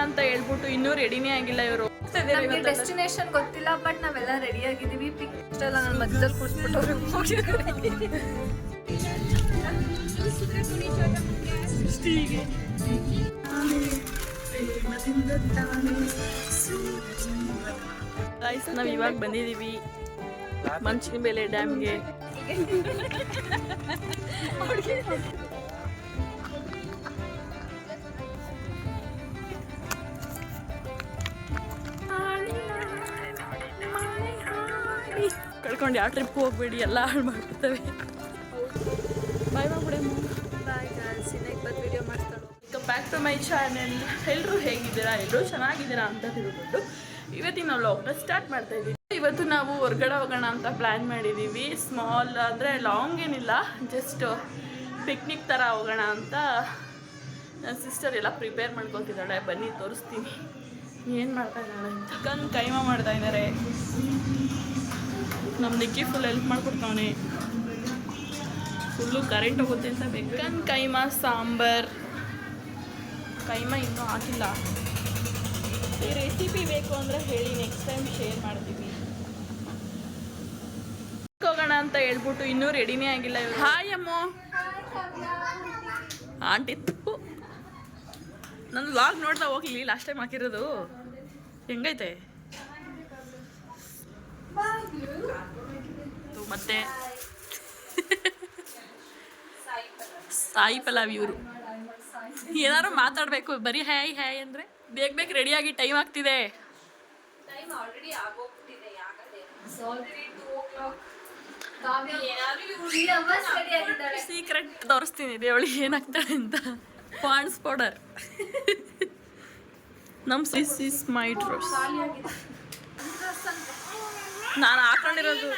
ಅಂತ ಹೇಳ್ಬಿಟ್ಟು ಇನ್ನೂ ರೆಡಿನೇ ಆಗಿಲ್ಲ ಇವರು. ನಮಗೆ ಡೆಸ್ಟಿನೇಷನ್ ಗೊತ್ತಿಲ್ಲ, ಬಟ್ ನಾವೆಲ್ಲ ರೆಡಿ ಆಗಿದ್ದೀವಿ. ಪಿಕ್ ಎಲ್ಲ ನನ್ನ ಮಧ್ಯದಲ್ಲಿ ಕೂರಿಸ್ಬಿಟ್ಟು ನಾವು ಇವಾಗ ಬಂದಿದ್ದೀವಿ ಮಂಚಿನಬೆಲೆ ಡ್ಯಾಮ್ಗೆ. ಕಳ್ಕೊಂಡು ಯಾವ ಟ್ರಿಪ್ ಹೋಗ್ಬೇಡಿ, ಎಲ್ಲ ಹಾಳು ಮಾಡ್ಬಿಡ್ತವೆ. ಬಾಯ್ ಮಾಡ್ಬಿಡೆ. ಬಾಯ್ ಗಾಯ್ಸ್, ಇನ್ನೊಂದು ವಿಡಿಯೋ ಮಾಡ್ತಾಳೆ. Welcome back to my channel. ಎಲ್ಲರೂ ಹೇಗಿದ್ದೀರಾ? ಎಲ್ಲರೂ ಚೆನ್ನಾಗಿದ್ದೀರಾ ಅಂತ ತಿಳ್ಕೊಂಡು ಇವತ್ತಿನ ನಾವು ವ್ಲಾಗ್ನ ಸ್ಟಾರ್ಟ್ ಮಾಡ್ತಾ ಇದ್ದೀವಿ. ಇವತ್ತು ನಾವು ಹೊರಗಡೆ ಹೋಗೋಣ ಅಂತ ಪ್ಲ್ಯಾನ್ ಮಾಡಿದ್ದೀವಿ. ಸ್ಮಾಲ್ ಅಂದರೆ ಲಾಂಗ್ ಏನಿಲ್ಲ, ಜಸ್ಟ್ ಪಿಕ್ನಿಕ್ ಥರ ಹೋಗೋಣ ಅಂತ ನನ್ನ ಸಿಸ್ಟರ್ ಎಲ್ಲ ಪ್ರಿಪೇರ್ ಮಾಡ್ಕೊತಿದ್ದಾಳೆ. ಬನ್ನಿ ತೋರಿಸ್ತೀನಿ ಏನು ಮಾಡ್ತಾ ಇದ್ದಾಳೆ ಅಂತ. ಚಿಕನ್ ಕೈಮಾ ಮಾಡ್ತಾ ಇದ್ದಾರೆ. ನಮ್ಮ ನಿಕ್ಕಿ ಫುಲ್ ಹೆಲ್ಪ್ ಮಾಡ್ಕೊಡ್ತಾವನೆ. ಫುಲ್ಲು ಕರೆಂಟ್ ಹೋಗುತ್ತೆ ಅಂತ ಬೇಕು. ಚಿಕನ್ ಕೈಮಾ ಸಾಂಬಾರ್. ಕೈಮಾ ಇನ್ನೂ ಹಾಕಿಲ್ಲ. ಈ ರೆಸಿಪಿ ಬೇಕು ಅಂದರೆ ಹೇಳಿ, ನೆಕ್ಸ್ಟ್ ಟೈಮ್ ಶೇರ್ ಮಾಡ್ತೀವಿ. ಹೋಗೋಣ ಅಂತ ಹೇಳ್ಬಿಟ್ಟು ಇನ್ನೂ ರೆಡಿನೇ ಆಗಿಲ್ಲ ಇವರು. ಹಾಯ್ ಅಮ್ಮ. ಆಂಟಿತ್ತು ನನ್ನ ವ್ಲಾಗ್ ನೋಡ್ತಾ ಹೋಗ್ಲಿ. ಲಾಸ್ಟ್ ಟೈಮ್ ಹಾಕಿರೋದು ಹೆಂಗೈತೆ ಮತ್ತೆ ಸಾಯಿ ಪಲಾವ್. ಇವರು ಏನಾದ್ರು ಮಾತಾಡಬೇಕು, ಬರೀ ಹ್ಯಾಯ್ ಹ್ಯಾಯ್ ಅಂದರೆ ಬೇಗ ರೆಡಿಯಾಗಿ ಟೈಮ್ ಆಗ್ತಿದೆ. ಸೀಕ್ರೆಟ್ ತೋರಿಸ್ತೀನಿ ದೇವಳಿ ಏನಾಗ್ತಾಳೆ ಅಂತ. Pond's powder. ನಮ್ಮ ದಿಸ್ ಇಸ್ ಮೈ ಡ್ರೆಸ್. ನಾನು ಹಾಕೊಂಡಿರೋದು.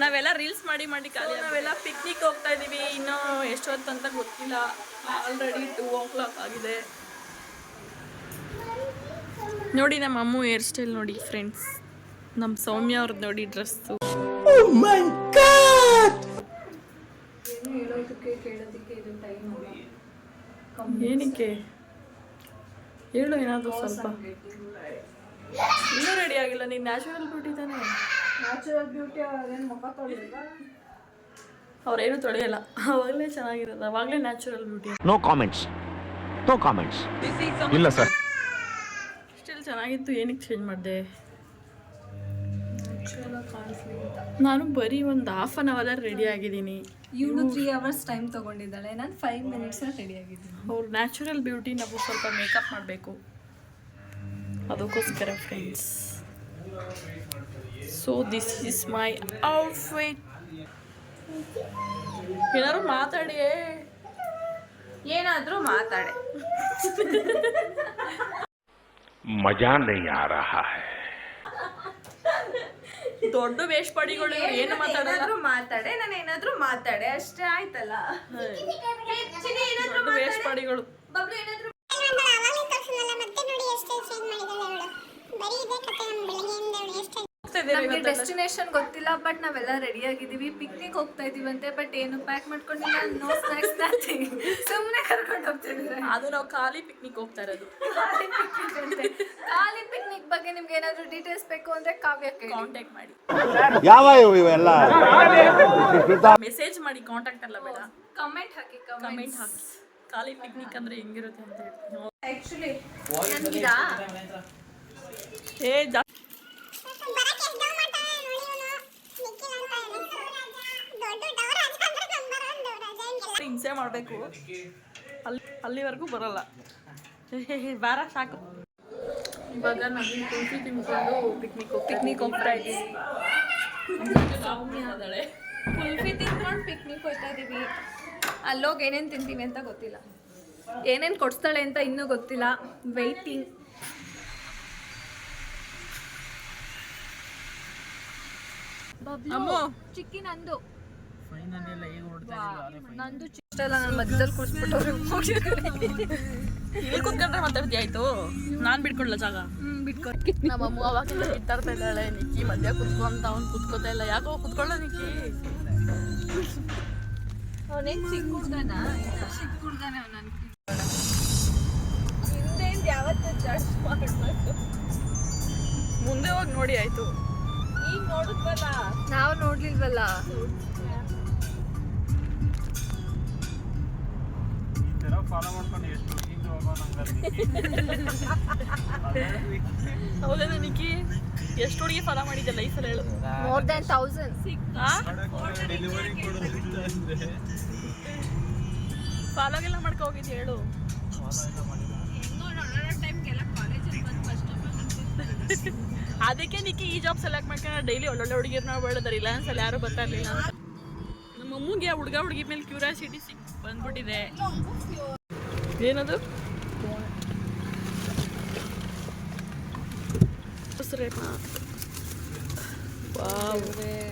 ನಾವೆಲ್ಲ ರೀಲ್ಸ್ ಮಾಡಿ ಖಾಲಿ. ನಾವೆಲ್ಲ ಪಿಕ್ನಿಕ್ ಹೋಗ್ತಾ ಇದ್ದೀವಿ. ಇನ್ನೂ ಎಷ್ಟೊತ್ತು ಅಂತ ಗೊತ್ತಿಲ್ಲ. ಆಲ್ರೆಡಿ 2 o'clock ಆಗಿದೆ. ನೋಡಿ ನಮ್ಮ ಅಮ್ಮು ಹೇರ್ ಸ್ಟೈಲ್ ನೋಡಿ ಫ್ರೆಂಡ್ಸ್. ನಮ್ಮ ಸೌಮ್ಯ ಅವ್ರದ್ದು ನೋಡಿ ಡ್ರೆಸ್ಸು. ಏನಕ್ಕೆ ಹೇಳು ಏನಾದರೂ ಸ್ವಲ್ಪ. ಇನ್ನೂ ರೆಡಿ ಆಗಿಲ್ಲ. ನೀನು ನ್ಯಾಚುರಲ್ ಬ್ಯೂಟಿ ತಾನೇ? ನ್ಯಾಚುರಲ್ ಬ್ಯೂಟಿ ಅವ್ರೇನು ಮುಖ ತೊಳೆದಿಲ್ಲ, ಅವ್ರೇನು ತೊಳೆಯಲ್ಲ. ಅವಾಗಲೇ ಚೆನ್ನಾಗಿರೋದು, ಅವಾಗಲೇ natural beauty. No comments, no comments. ಇಲ್ಲ ಸರ್, ಇಷ್ಟೆಲ್ಲ ಚೆನ್ನಾಗಿತ್ತು, ಏನಕ್ಕೆ ಚೇಂಜ್ ಮಾಡಿದೆ? ನಾನು ಬರೀ ಒಂದು ಹಾಫ್ ಆನ್ ಅವರ್ ರೆಡಿ ಆಗಿದ್ದೀನಿ. ಇವಳು 3 hours ಟೈಮ್ ತೊಗೊಂಡಿದ್ದಾಳೆ. ನಾನು 5 minutes ರೆಡಿ ಆಗಿದ್ದೀನಿ. ಅವ್ರು ನ್ಯಾಚುರಲ್ ಬ್ಯೂಟಿ, ನಾವು ಸ್ವಲ್ಪ ಮೇಕಪ್ ಮಾಡಬೇಕು, ಅದಕ್ಕೋಸ್ಕರ friends. So this is my outfit. ಏನಾದ್ರು ಮಾತಾಡಿ, ಏನಾದರೂ ಮಾತಾಡೆ. ಮಜಾ नहीं आ रहा है. ದೊಡ್ಡ ವೇಷಪಡಿಗಳು ಏನು ಮಾತಾಡೋದು? ಮಾತಾಡೆ, ನಾನು ಏನಾದರೂ ಮಾತಾಡೆ ಅಷ್ಟೇ, ಆಯ್ತಲ್ಲ. ದೊಡ್ಡ ವೇಷಪಡಿಗಳು. ನಮಗೆ ಡೆಸ್ಟಿನೇಷನ್ ಗೊತ್ತಿಲ್ಲ, ಬಟ್ ನಾವೆಲ್ಲ ರೆಡಿ ಆಗಿದ್ದೀವಿ. ಪಿಕ್ನಿಕ್ ಹೋಗ್ತಾ ಇದೀವಂತೆ, ಬಟ್ ಏನು ಪ್ಯಾಕ್ ಮಾಡ್ಕೊಂಡಿಲ್ಲ. No snacks, nothing. ಸುಮ್ಮನೆ ಕರ್ಕೊಂಡು ಹೋಗ್ತಿದ್ದಾರೆ. ಅದು ನಾವು ಖಾಲಿ ಪಿಕ್ನಿಕ್ ಹೋಗ್ತಾ ಇರೋದು. ಖಾಲಿ ಪಿಕ್ನಿಕ್ ಬಗ್ಗೆ ನಿಮ್ಗೆ ಏನಾದರೂ ಡೀಟೇಲ್ಸ್ ಬೇಕು ಅಂದ್ರೆ ಕಾವ್ಯಕ್ಕೆ ಕಾಂಟ್ಯಾಕ್ಟ್ ಮಾಡಿ. ಯಾವ ಇವೆಲ್ಲ ಮೆಸೇಜ್ ಮಾಡಿ, ಕಾಂಟ್ಯಾಕ್ಟ್ ಎಲ್ಲ ಬೇಡ, ಕಮೆಂಟ್ ಹಾಕಿ. ಕಮೆಂಟ್ ಹಾಕಿ. ಖಾಲಿ ಪಿಕ್ನಿಕ್ ಅಂದ್ರೆ ಹೆಂಗಿರುತ್ತೆ ಅಂತ ಹೇಳ್ತೀನಿ. ಆಕ್ಚುಲಿ ಹಿಂಸೆ ಮಾಡಬೇಕು, ಅಲ್ಲಿವರೆಗೂ ಬರಲ್ಲ. ಬಾರ ಸಾಕು. ಇವಾಗ ನಮಗೆ ಕುಲ್ಫಿ ತಿನ್ಕೊಂಡು ಪಿಕ್ನಿಕ್ ಹೋಗ್ತಾ ಇದ್ದೀವಿ. ಕುಲ್ಫಿ ತಿನ್ಕೊಂಡು ಪಿಕ್ನಿಕ್ ಹೋಗ್ತಾ ಇದೀವಿ. ಅಲ್ಲೋಗಿ ಏನೇನು ತಿಂತೀವಿ ಅಂತ ಗೊತ್ತಿಲ್ಲ, ಏನೇನು ಕೊಡಿಸ್ತಾಳೆ ಅಂತ ಇನ್ನೂ ಗೊತ್ತಿಲ್ಲ. ವೆಯ್ಟಿಂಗ್. ಚಿಕ್ಕಿ ನಂದು ನಂದು ಚಿಕ್ಕಲ್ಲ. ನನ್ನ ಮಧ್ಯದಲ್ಲಿ ಕೂರಿಸ್ಬಿಟ್ಟು ಇಲ್ಲಿ ಕುತ್ಕೊಂಡ್ರೆ ಮಾತಾಡ್ತಿ ಆಯ್ತು. ನಾನು ಬಿಟ್ಕೊಡ್ಲ ಜಾಗ. ಬಿಟ್ಕೊಡ್ತೀನಿ. ನಮ್ಮ ಅಮ್ಮ ಅವಾಗಿಂದ ಬಿಟ್ಟಾಡ್ತಾ ಇದ್ದಾಳೆ, ನಿಕ್ಕಿ ಮಧ್ಯ ಕುತ್ಕೊಂತ ಅವ್ನು ಕುತ್ಕೋತಾ ಇಲ್ಲ. ಯಾಕೋ ಕುತ್ಕೊಳ್ಳೋ ನಿಕ್ಕಿ. ಅವನೇನು ಚಿಕ್ಕ ಹುಡ್ಗನ? ಚಿಕ್ಕ ಹುಡ್ಗನೇ ಅವನು. ಹಿಂದೆ ಜಡ್ಜ್ ಮಾಡಬೇಕು. ಮುಂದೆ ಹೋಗಿ ನೋಡಿ ಆಯ್ತು. ಈಗ ನೋಡಿದ್ವಲ್ಲ, ನಾವು ನೋಡ್ಲಿಲ್ವಲ್ಲ. ಹೌದಾ ನಿಕ್ಕಿ? ಎಷ್ಟು ಹುಡುಗಿ ಫಾಲೋ ಮಾಡಿದ್ದೆ ಲೈಫಲ್ಲಿ ಹೇಳು? More than 1000. ಫಾಲೋಗೆಲ್ಲ ಮಾಡ್ಕೊ ಹೋಗಿದ್ದೆ ಹೇಳು. ಅದಕ್ಕೆ ನಿಕ್ಕಿ ಈ ಜಾಬ್ ಸೆಲೆಕ್ಟ್ ಮಾಡ್ಕೊಂಡು ಡೈಲಿ ಒಳ್ಳೊಳ್ಳೆ ಹುಡುಗಿರ್ನ ಬೇಡದ ರಿಲಯನ್ಸ್ ಅಲ್ಲಿ ಯಾರು ಬರ್ತಾ ಇರ್ಲಿಲ್ಲ ಅಂತ. ನಮ್ಮ ಅಮ್ಮಗೆ ಹುಡುಗ ಹುಡುಗಿ ಮೇಲೆ ಕ್ಯೂರಿಯಾಸಿಟಿ ಬಂದ್ಬಿಟ್ಟಿದೆ. ಏನದು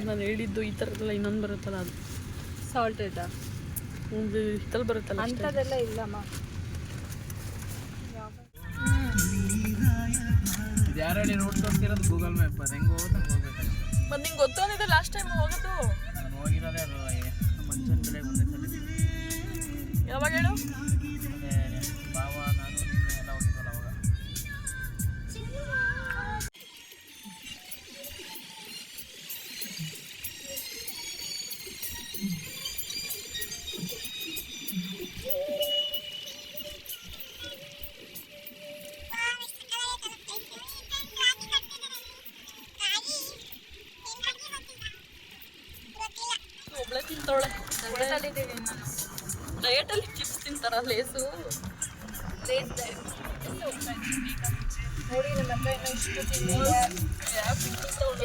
ನಾನು ಹೇಳಿದ್ದು ಈ ಥರದ್ದೆಲ್ಲ ಇನ್ನೊಂದು ಬರುತ್ತಲ್ಲ, ಅದು ಸಾಲ್ಟ್ ಐತಾ ಹಿತ್ತಲ್ಲಿ ಬರುತ್ತಲ್ಲ ಅಂಥದ್ದೆಲ್ಲ ಇಲ್ಲಮ್ಮ. ಯಾರು ರೋಡ್ ತೋರಿಸಿರೋದು ಗೂಗಲ್ ಮ್ಯಾಪ್, ಅದು ಹೆಂಗೆ ಹೋಗುತ್ತೆ ಹಂಗೆ ಹೋಗ್ಬೇಕಲ್ಲ. ಮತ್ತೆ ನಿಂಗೆ ಗೊತ್ತು ಅಂದಿದ್ದೆ ಲಾಸ್ಟ್ ಟೈಮ್ ಹೋಗೋದು. ನಾನು ಹೋಗಿರೋದೇ ಅದು ಮಂಚನ ಬೆಳೆ ಒಂದೇ ಸಲ. ಯಾವಾಗ ಹೇಳು? ಬಾವ ನಾನು ಎಲ್ಲ ಹೋಗಿದ್ವಲ್ಲ ಅವಾಗ. ಒಬ್ಳೆ ತಿಂತವಳೆ. ಡಯಟಲ್ಲಿ ಚಿಪ್ಸ್ ತಿಂತಾರ, ಲೇಸು. ನೋಡಿ ನಿಮ್ಮ ಹತ್ರ ಇನ್ನೂ ಇಷ್ಟು ತಿಂದಿದೆ.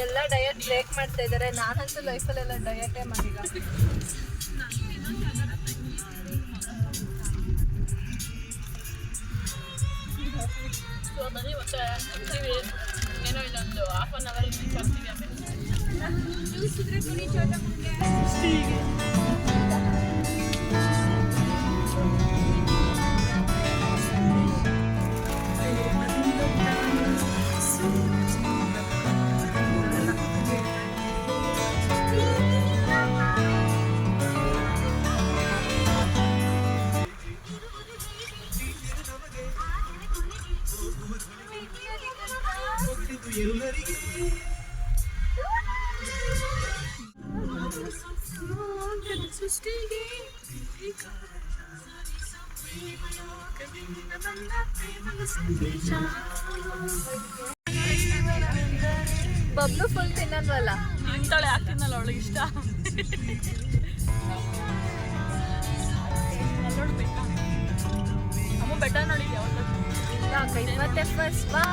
ಎಲ್ಲ ಡಯಟ್ ಬ್ರೇಕ್ ಮಾಡ್ತಾ ಇದ್ದಾರೆ. ನಾನಂತೂ ಲೈಫಲ್ಲೆಲ್ಲ ಡಯಟೇ ಮಾಡಿಲ್ಲ. ಬನ್ನಿ ಮತ್ತೆ ಬರ್ತೀವಿ. ಏನೋ ಇನ್ನೊಂದು ½ ಅನ್ ಅವರ್ ಬರ್ತೀವಿ. ಬಬ್ಲು ಫುಲ್ ತಿನ್ನಲ್ವಲ್ಲ. ತಿಂತಾಳೆ, ಯಾಕೆ ತಿನ್ನಲ್ಲ? ಅವಳಿಗೆ ಇಷ್ಟ. ನೋಡ್ಬೇಕಾ ಅಮ್ಮ ಬೆಟ್ಟ ನೋಡಿ ಯಾವತ್ತಾದ್ರು? ಮತ್ತೆ ಫಸ್ಟ್ ಬಾ.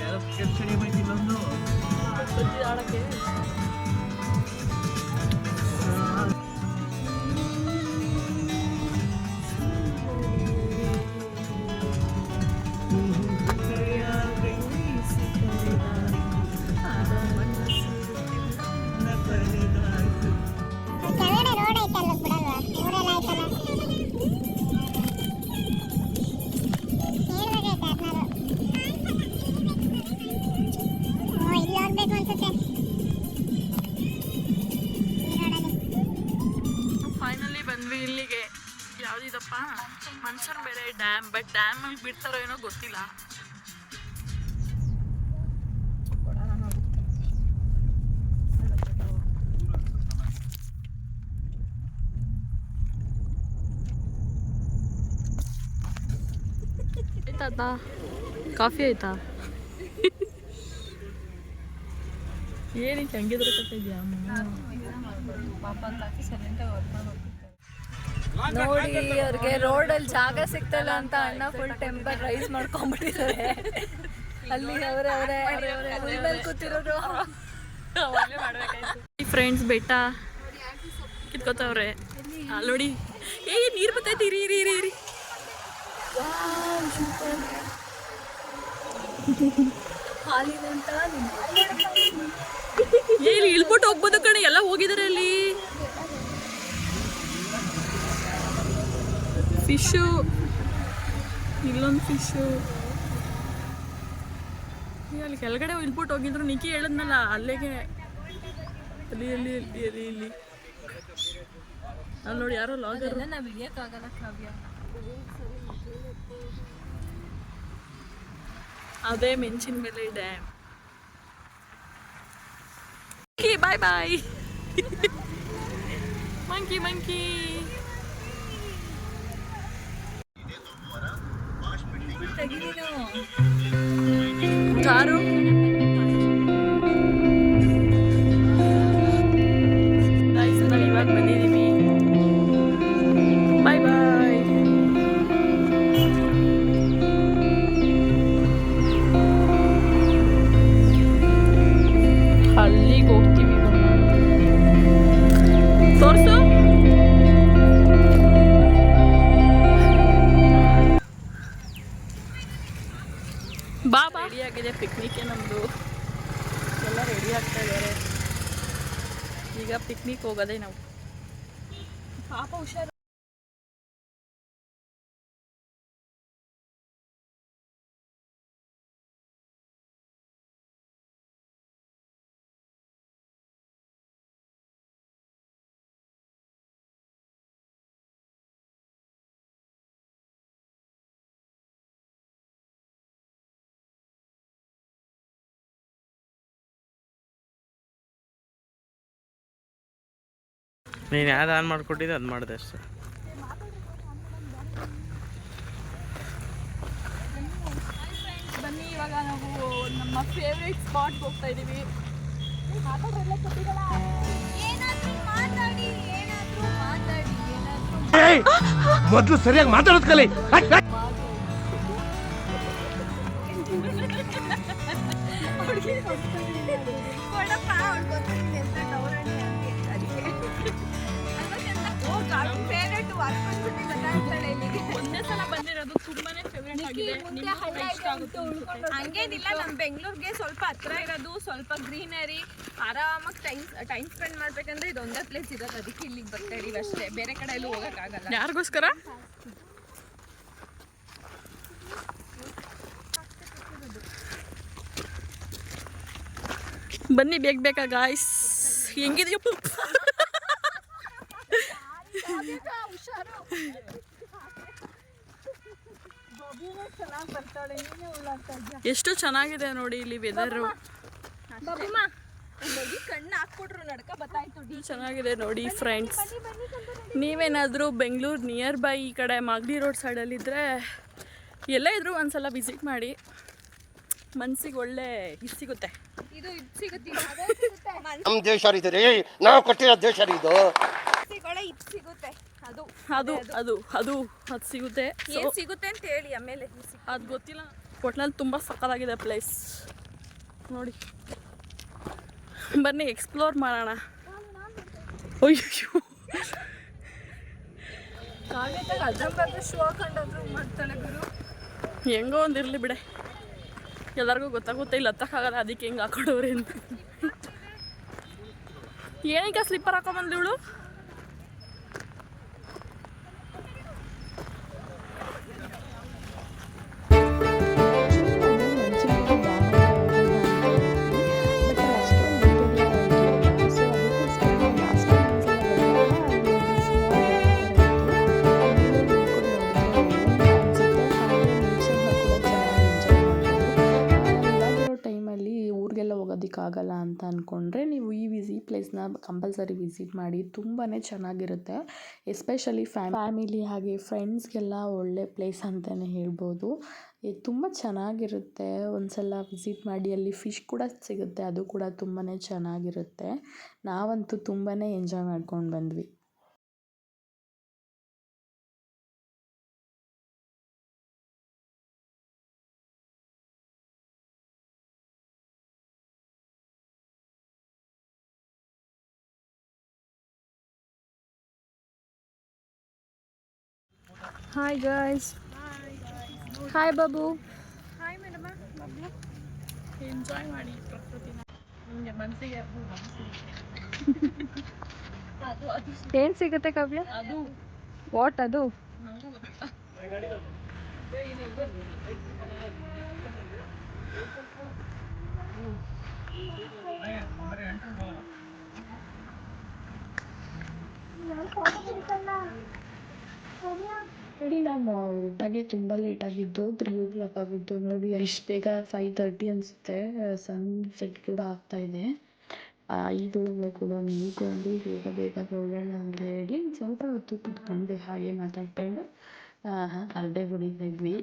ಯಾರೋ ಕ್ರಿಕೆಟ್ ಸ್ಟೇಡಿಯಂ ಐತಿ ಇಲ್ಲೊಂದು. ಆಡಕ್ಕೆ ಫೈನಲಿ ಬಂದ್ವಿ ಇಲ್ಲಿಗೆ. ಯಾವುದಿದಪ್ಪ, ಮನ್ಸನ್ ಬೇರೆ ಡ್ಯಾಮ್. ಬಟ್ ಡ್ಯಾಮಲ್ಲಿ ಬಿಡ್ತಾರೋ ಏನೋ ಗೊತ್ತಿಲ್ಲ. ಆಯ್ತಾ ಕಾಫಿ ಆಯ್ತಾ? ಏನಕ್ಕೆ ಹಂಗಿದ್ರೆ ಕಟ್ಟಿದ್ಯಾ? ನೋಡಿ ಅವ್ರಿಗೆ ರೋಡಲ್ಲಿ ಜಾಗ ಸಿಗ್ತಲ್ಲ ಅಂತ ಅಣ್ಣ ಫುಲ್ ಟೆಂಪರ್ ರೈಸ್ ಮಾಡ್ಕೊಂಡ್ಬಿಟ್ಟಿದ್ದಾರೆ. ಅಲ್ಲಿ ಅವರೇ ಕೂತಿರೋರು. ಫ್ರೆಂಡ್ಸ್ ಬೆಟ್ಟ ಕಿತ್ಕೋತವ್ರೆ ನೋಡಿ. ನೀರು ಬರ್ತೈತಿ. ಇರಿ ಇರಿ ಇರಿ ಇರಿ. ಹಾಲಿನಂತ ಇಲ್ಲಿ ಇಳ್ಬಿಟ್ಟು ಹೋಗ್ಬೋದು ಕಣೆ. ಎಲ್ಲ ಹೋಗಿದ್ದಾರೆ ಅಲ್ಲಿ. ಫಿಶು, ಇಲ್ಲೊಂದು ಫಿಶು. ಅಲ್ಲಿ ಕೆಳಗಡೆ ಇಳ್ಬಿಟ್ಟು ಹೋಗಿದ್ರು. ನಿಕ್ಕಿ ಹೇಳಿದ್ನಲ್ಲ ಅಲ್ಲಿಗೆ ಅಲ್ಲಿ ಅಲ್ಲಿ ಅಲ್ಲಿ ಅಲ್ಲಿ ಇಲ್ಲಿ ಅಲ್ಲಿ ನೋಡಿ ಯಾರೋ ಲಾಗರ್. ಅದೆಲ್ಲ ನಾವು ಇಳಿಯೋಕ್ಕಾಗಲ್ಲ ಕಾವ್ಯ. ಅದೇ ಮೆಣಸಿನ ಬೆಲೆ ಡ್ಯಾಮ್. ಬಾಯ್ ಬಾಯ್ ಮಂಕಿ ಮಂಕಿ. ಕಾರು ನಾವು ಇವಾಗ ಬಂದಿದ್ದೀವಿ. ಬಾಯ್ ಬಾಯ್. ಅಲ್ಲಿಗೆ ಹೋಗ್ತೀವಿ. ತೋರ್ಸು. ಬಾಬಾ ರೆಡಿ ಆಗಿದೆ ಪಿಕ್ನಿಕ್. ನಮ್ಮದು ಎಲ್ಲ ರೆಡಿ ಆಗ್ತಾ ಇದ್ದಾರೆ. ಈಗ ಪಿಕ್ನಿಕ್ ಹೋಗೋದೇ ನಾವು. ಪಾಪ ಹುಷಾರು. ನೀನು ಯಾವ್ದು ಆನ್ ಮಾಡಿಕೊಟ್ಟಿದ್ದೆ ಅದು ಮಾಡಿದೆ ಅಷ್ಟೇ. ಬನ್ನಿ ಇವಾಗ ನಾವು ನಮ್ಮ ಫೇವ್ರೇಟ್ ಸ್ಪಾಟ್ಗೆ ಹೋಗ್ತಾ ಇದ್ದೀವಿ. ಮೊದಲು ಸರಿಯಾಗಿ ಮಾತಾಡೋದು ಕಲಿ. ಒಂದೇ ಸಲ ಬಂದಿರೋದು, ತುಂಬಾನೇ ಫೇವ್ರೇಟ್ ಆಗಿದೆ. ಹಂಗೇನಿಲ್ಲ, ನಮ್ಮ ಬೆಂಗಳೂರಿಗೆ ಸ್ವಲ್ಪ ಹತ್ರ ಇರೋದು, ಸ್ವಲ್ಪ ಗ್ರೀನರಿ, ಆರಾಮಾಗಿ ಟೈಮ್ ಸ್ಪೆಂಡ್ ಮಾಡ್ಬೇಕಂದ್ರೆ ಇದೊಂದೇ ಪ್ಲೇಸ್ ಇರೋದು. ಅದಕ್ಕೆ ಇಲ್ಲಿಗೆ ಬರ್ತಾ ಇದೀವಿ ಅಷ್ಟೇ, ಬೇರೆ ಕಡೆ ಎಲ್ಲೂ ಹೋಗೋಕ್ಕಾಗಲ್ಲ. ಯಾರಿಗೋಸ್ಕರ? ಬನ್ನಿ ಬೇಗ ಬೇಕಾ ಗಾಯ್ಸ್. ಹೆಂಗಿದೆಯಪ್ಪ? ಎಷ್ಟು ಚೆನ್ನಾಗಿದೆ ನೋಡಿ ಇಲ್ಲಿ ವೆದರು. ಕಣ್ಣು ಹಾಕ್ಬಿಟ್ರು ನಡ್ಕ ಬತ್ತಾಯ್ತು. ಚೆನ್ನಾಗಿದೆ ನೋಡಿ ಫ್ರೆಂಡ್ಸ್. ನೀವೇನಾದರೂ ಬೆಂಗಳೂರು ನಿಯರ್ ಬೈ ಈ ಕಡೆ ಮಾಗಡಿ ರೋಡ್ ಸೈಡಲ್ಲಿದ್ದರೆ ಎಲ್ಲೇ ಇದ್ರೂ ಒಂದ್ಸಲ ವಿಸಿಟ್ ಮಾಡಿ. ಮನ್ಸಿಗೆ ಒಳ್ಳೆ ಇದು ಸಿಗುತ್ತೆ. ಇದು ಸಿಗುತ್ತೆ, ನಮ್ಮ ದೇಶ ಇದು ರೀ, ನಾವು ಕೊಟ್ಟಿರೋ ದೇಶ ಇದು. ಇದು ಸಿಗುತ್ತೆ. ಅದು ಅದು ಅದು ಅದು ಅದು ಸಿಗುತ್ತೆ. ಏನು ಸಿಗುತ್ತೆ ಅಂತ ಹೇಳಿ ಆಮೇಲೆ ಅದು ಗೊತ್ತಿಲ್ಲ. ಒಟ್ನಲ್ಲಿ ತುಂಬ ಸಕ್ಕತ್ತಾಗಿದೆ ಪ್ಲೇಸ್ ನೋಡಿ. ಬನ್ನಿ ಎಕ್ಸ್ಪ್ಲೋರ್ ಮಾಡೋಣ. ಅಯ್ಯೋ ಶೂ ಹಾಕೊಂಡಾದ್ರು ಮಾಡ್ತಾಳೆ ಗುರು. ಹೆಂಗೋ ಒಂದು ಇರಲಿ ಬಿಡೆ, ಎಲ್ಲರಿಗೂ ಗೊತ್ತಾಗುತ್ತೆ ಇಲ್ಲಿ ಹತ್ತಕ್ಕಾಗಲ್ಲ, ಅದಕ್ಕೆ ಹೆಂಗೆ ಹಾಕೊಂಡವ್ರೆ ಅಂತ. ಏನೀಗ ಸ್ಲಿಪ್ಪರ್ ಹಾಕೊಂಬಂದ್ಲಿ ಇವಳು. ಆಗಲ್ಲ ಅಂತ ಅಂದ್ಕೊಂಡ್ರೆ ನೀವು ಈ ಪ್ಲೇಸ್ನ ಕಂಪಲ್ಸರಿ ವಿಸಿಟ್ ಮಾಡಿ. ತುಂಬಾ ಚೆನ್ನಾಗಿರುತ್ತೆ. ಎಸ್ಪೆಷಲಿ ಫ್ಯಾಮಿಲಿ ಹಾಗೆ ಫ್ರೆಂಡ್ಸ್ಗೆಲ್ಲ ಒಳ್ಳೆ ಪ್ಲೇಸ್ ಅಂತಲೇ ಹೇಳ್ಬೋದು. ಇದು ತುಂಬ ಚೆನ್ನಾಗಿರುತ್ತೆ. ಒಂದ್ಸಲ ವಿಸಿಟ್ ಮಾಡಿ. ಅಲ್ಲಿ ಫಿಶ್ ಕೂಡ ಸಿಗುತ್ತೆ, ಅದು ಕೂಡ ತುಂಬಾ ಚೆನ್ನಾಗಿರುತ್ತೆ. ನಾವಂತೂ ತುಂಬಾ ಎಂಜಾಯ್ ಮಾಡ್ಕೊಂಡು ಬಂದ್ವಿ. Hi guys. Hi Babu. Hi madam. Enjoy ಮಾಡಿ ಪ್ರಕೃತಿನ. ನಿಮಗೆ ಮನಸ್ಸಿಗೆ ಏನು ಸಿಗುತ್ತೆ ಕಾವ್ಯ? ಅದು ವಾಟ್ ಅದು? ಆ್ಯಕ್ಚುಲಿ ನಾನು ಊಟಗೆ ತುಂಬ ಲೇಟ್ ಆಗಿದ್ದು 3 ಆಗಿದ್ದು ನೋಡಿ ಎಷ್ಟು ಬೇಗ 5:30 ಅನಿಸುತ್ತೆ ಸನ್ ಸೆಟ್ ಕೂಡ ಆಗ್ತಾಯಿದೆ 5 ಕೂಡ ನಿಂತ್ಕೊಂಡು ಬೇಗ ಬೇಗ ಹೋಗೋಣ ಅಂತ ಹೇಳಿ ಸ್ವಲ್ಪ ಹೊತ್ತು ಕೂತ್ಕೊಂಡೆ ಹಾಗೆ ಮಾತಾಡ್ಕೊಂಡು ಹರಟೆ ಹೊಡಿತಾ ಇದ್ವಿ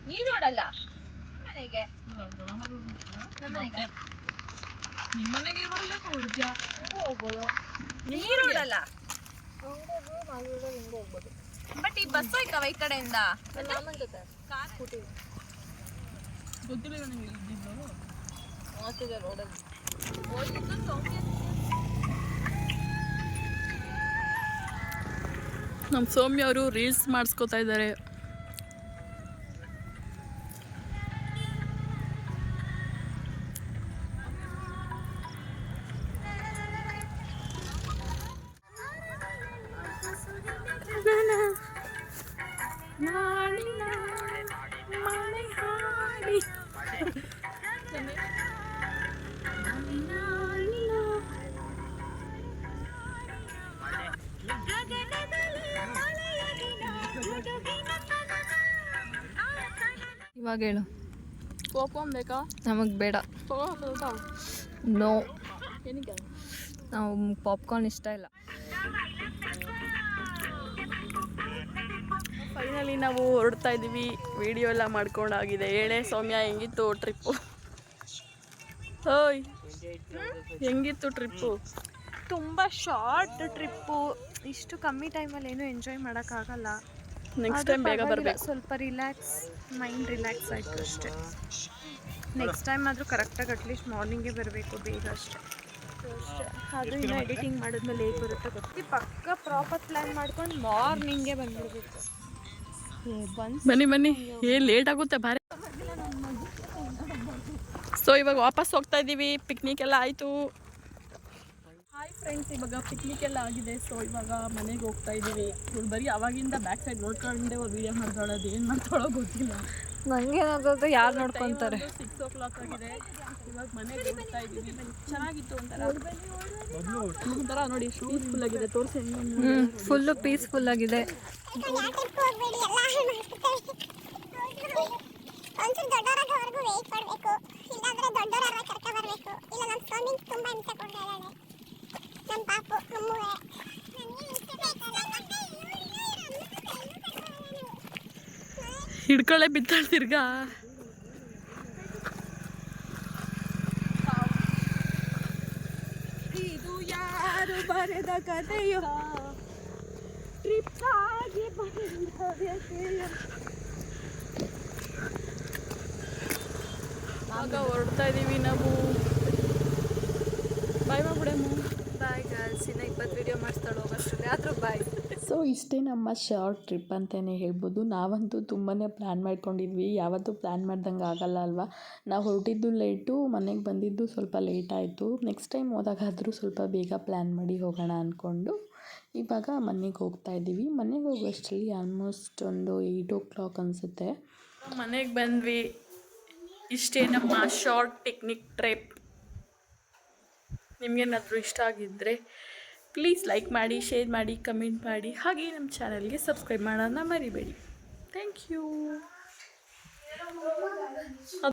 ನೀನ್ ನೋಡಲ್ಲ ಮನೆಗೆ ಹೋಗ್ಬೋದು ನೀರು ನೋಡಲ್ಲ ಬಟ್ ಈ ಬಸ್ ಹೋಯ್ತವ ಈ ಕಡೆಯಿಂದ ನಮ್ಮ ಸೌಮ್ಯ ಅವರು ರೀಲ್ಸ್ ಮಾಡಿಸ್ಕೋತಾ ಇದ್ದಾರೆ ಇವಾಗ ಹೇಳು ಪಾಪ್ಕಾರ್ನ್ ಬೇಕಾ ನಮಗೆ ಬೇಡ ನೋ ಏನಕ್ಕೆ ನಾವು ಪಾಪ್ಕಾರ್ನ್ ಇಷ್ಟ ಇಲ್ಲ ಫೈನಲಿ ನಾವು ಹೊರಡ್ತಾ ಇದ್ದೀವಿ ವಿಡಿಯೋ ಎಲ್ಲ ಮಾಡ್ಕೊಂಡಾಗಿದೆ ಹೇಳೆ ಸೌಮ್ಯ ಹೆಂಗಿತ್ತು ಟ್ರಿಪ್ಪು ಓಯ್ ಹೆಂಗಿತ್ತು ಟ್ರಿಪ್ಪು ತುಂಬ ಶಾರ್ಟ್ ಟ್ರಿಪ್ಪು ಇಷ್ಟು ಕಮ್ಮಿ ಟೈಮಲ್ಲಿ ಏನೂ ಎಂಜಾಯ್ ಮಾಡೋಕ್ಕಾಗಲ್ಲ ನೆಕ್ಸ್ಟ್ ಟೈಮ್ ಬೇಗ ಬರಬೇಕು ಸ್ವಲ್ಪ ರಿಲ್ಯಾಕ್ಸ್ ಮೈಂಡ್ ರಿಲ್ಯಾಕ್ಸ್ ಆಯಿತು ಅಷ್ಟೇ ನೆಕ್ಸ್ಟ್ ಟೈಮ್ ಆದರೂ ಕರೆಕ್ಟಾಗಿ ಅಟ್ಲೀಸ್ಟ್ ಮಾರ್ನಿಂಗೇ ಬರಬೇಕು ಬೇಗ ಅಷ್ಟೇ ಅದು ಇನ್ನೂ ಎಡಿಟಿಂಗ್ ಮಾಡಿದ್ಮೇಲೆ ಹೇಗೆ ಬರುತ್ತೆ ಗೊತ್ತಿ ಪಕ್ಕ ಪ್ರಾಪರ್ ಪ್ಲ್ಯಾನ್ ಮಾಡ್ಕೊಂಡು ಮಾರ್ನಿಂಗೇ ಬಂದುಬಿಡ್ಬೇಕು ಬನ್ನಿ ಬನ್ನಿ ಏನು ಲೇಟ್ ಆಗುತ್ತೆ ಭಾರಿ ಸೊ ಇವಾಗ ವಾಪಸ್ ಹೋಗ್ತಾ ಇದ್ದೀವಿ ಪಿಕ್ನಿಕ್ ಎಲ್ಲ ಆಯಿತು ಹಾಯ್ ಫ್ರೆಂಡ್ಸ್ ಇವಾಗ ಪಿಕ್ನಿಕ್ ಎಲ್ಲ ಆಗಿದೆ ಸೊ ಇವಾಗ ಮನೆಗೆ ಹೋಗ್ತಾ ಇದ್ದೀವಿ ಇವ್ರು ಬರೀ ಅವಾಗಿಂದ ಬ್ಯಾಕ್ ಸೈಡ್ ನೋಡ್ಕೊಂಡೆ ಒಂದು ವೀಡಿಯೋ ಮಾಡ್ತಾಳೋದು ಏನು ಮಾಡ್ತಾಳೋ ಗೊತ್ತಿಲ್ಲ ನನಗೇನಾಗೋದು ಯಾರು ನೋಡ್ಕೊತಾರೆ 6 ಆಗಿದೆ ಇವಾಗ ಮನೆಗೆ ಹೋಗ್ತಾ ಇದ್ದೀವಿ ಚೆನ್ನಾಗಿತ್ತು ಒಂಥರ ನೋಡಿ ಪೀಸ್ಫುಲ್ ಆಗಿದೆ ತೋರಿಸಿ ಫುಲ್ಲು ಪೀಸ್ಫುಲ್ ಆಗಿದೆ ಒಂಚೂರು ದೊಡ್ಡವರಾಗವರೆಗೂ ವೆಯ್ಟ್ ಮಾಡಬೇಕು ಇಲ್ಲಾಂದ್ರೆ ದೊಡ್ಡವರಾಗ ಕರ್ಕ ಬರಬೇಕು ಇಲ್ಲ ನಮ್ಮ ಸ್ವಾಮಿಗೆ ತುಂಬ ಹಿಂಸೆ ಕೊಡ್ತಾಳೆ ನಮ್ಮ ಪಾಪು ಅಮ್ಮುವೆ ಹಿಡ್ಕೊಳ್ಳೆ ಬಿತ್ತಾಳೆ ತಿರ್ಗಾ ಇದು ಯಾರು ಬರೆದ ಕಥೆಯೋ ಟ್ರಿಪ್ ಆಗಿ ಆಗ ಹೊರಡ್ತಾ ಇದ್ದೀವಿ ನಾವು ಬಾಯ್ ಮಾಡ್ಬಿಡಮ್ಮ ಬಾಯ್ ಗರ್ಲ್ಸ್ ಇನ್ನು 20 ವಿಡಿಯೋ ಮಾಡಿಸ್ತಾಳೆ ಹೋಗೋಷ್ಟರಲ್ಲಿ ಆದರೂ ಬಾಯ್ ಸೊ ಇಷ್ಟೇ ನಮ್ಮ ಶಾರ್ಟ್ ಟ್ರಿಪ್ ಅಂತಲೇ ಹೇಳ್ಬೋದು ನಾವಂತೂ ತುಂಬಾ ಪ್ಲ್ಯಾನ್ ಮಾಡ್ಕೊಂಡಿದ್ವಿ ಯಾವತ್ತೂ ಪ್ಲ್ಯಾನ್ ಮಾಡ್ದಂಗೆ ಆಗಲ್ಲ ಅಲ್ವಾ ನಾವು ಹೊರಟಿದ್ದು ಲೇಟು ಮನೆಗೆ ಬಂದಿದ್ದು ಸ್ವಲ್ಪ ಲೇಟ್ ಆಯಿತು ನೆಕ್ಸ್ಟ್ ಟೈಮ್ ಹೋದಾಗಾದರೂ ಸ್ವಲ್ಪ ಬೇಗ ಪ್ಲ್ಯಾನ್ ಮಾಡಿ ಹೋಗೋಣ ಅಂದ್ಕೊಂಡು ಇವಾಗ ಮನೆಗೆ ಹೋಗ್ತಾ ಇದ್ದೀವಿ ಮನೆಗೆ ಹೋಗೋಷ್ಟರಲ್ಲಿ ಆಲ್ಮೋಸ್ಟ್ ಒಂದು 8 ಅನಿಸುತ್ತೆ ಮನೆಗೆ ಬಂದ್ವಿ ಇಷ್ಟೇ ನಮ್ಮ ಶಾರ್ಟ್ ಪಿಕ್ನಿಕ್ ಟ್ರಿಪ್ ನಿಮಗೇನಾದರೂ ಇಷ್ಟ ಆಗಿದ್ದರೆ ಪ್ಲೀಸ್ ಲೈಕ್ ಮಾಡಿ ಶೇರ್ ಮಾಡಿ ಕಮೆಂಟ್ ಮಾಡಿ ಹಾಗೆ ನಮ್ಮ ಚಾನಲ್ಗೆ ಸಬ್ಸ್ಕ್ರೈಬ್ ಮಾಡೋದನ್ನ ಮರಿಬೇಡಿ ಥ್ಯಾಂಕ್ ಯು